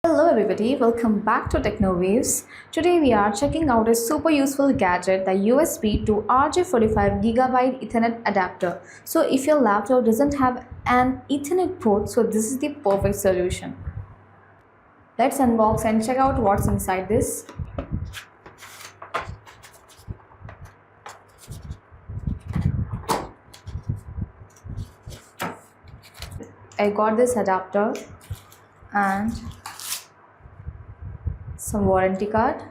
Hello everybody, welcome back to Techno Waves. Today we are checking out a super useful gadget, the USB to RJ45 Ethernet Adapter. So if your laptop doesn't have an Ethernet port, so this is the perfect solution. Let's unbox and check out what's inside this. I got this adapter and some warranty card.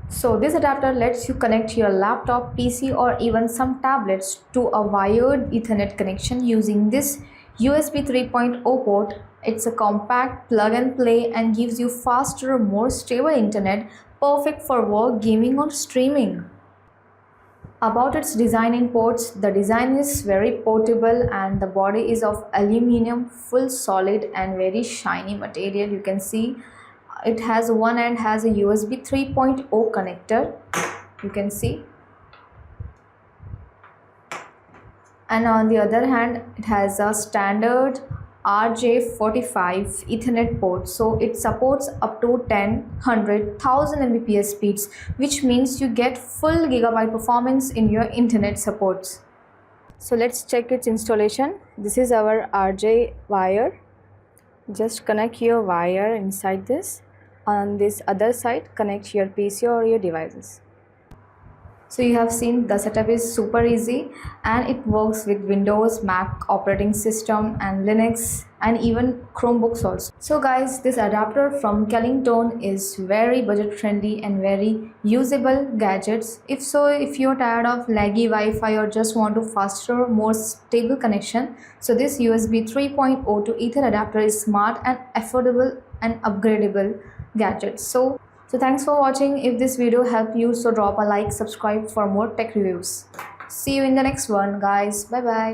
So this adapter lets you connect your laptop, PC or even some tablets to a wired Ethernet connection using this USB 3.0 port. It's a compact plug and play and gives you faster, more stable internet, perfect for work, gaming or streaming. About its design in ports, the design is very portable and the body is of aluminum, full solid and very shiny material. You can see it has one end has a USB 3.0 connector, you can see, and on the other hand it has a standard RJ45 Ethernet port, so it supports up to 1000 Mbps speeds, which means you get full gigabyte performance in your internet supports. So let's check its installation. This is our RJ wire. Just connect your wire inside this. On this other side, connect your PC or your devices. So you have seen the setup is super easy and it works with Windows, Mac operating system and Linux and even Chromebooks also. So guys, this adapter from Kelingtone is very budget friendly and very usable gadgets. If you're tired of laggy Wi-Fi or just want to faster, more stable connection, so this USB 3.0 to Ether adapter is smart and affordable and upgradable gadget. So thanks for watching. If this video helped you, so drop a like, subscribe for more tech reviews. See you in the next one, guys. Bye bye.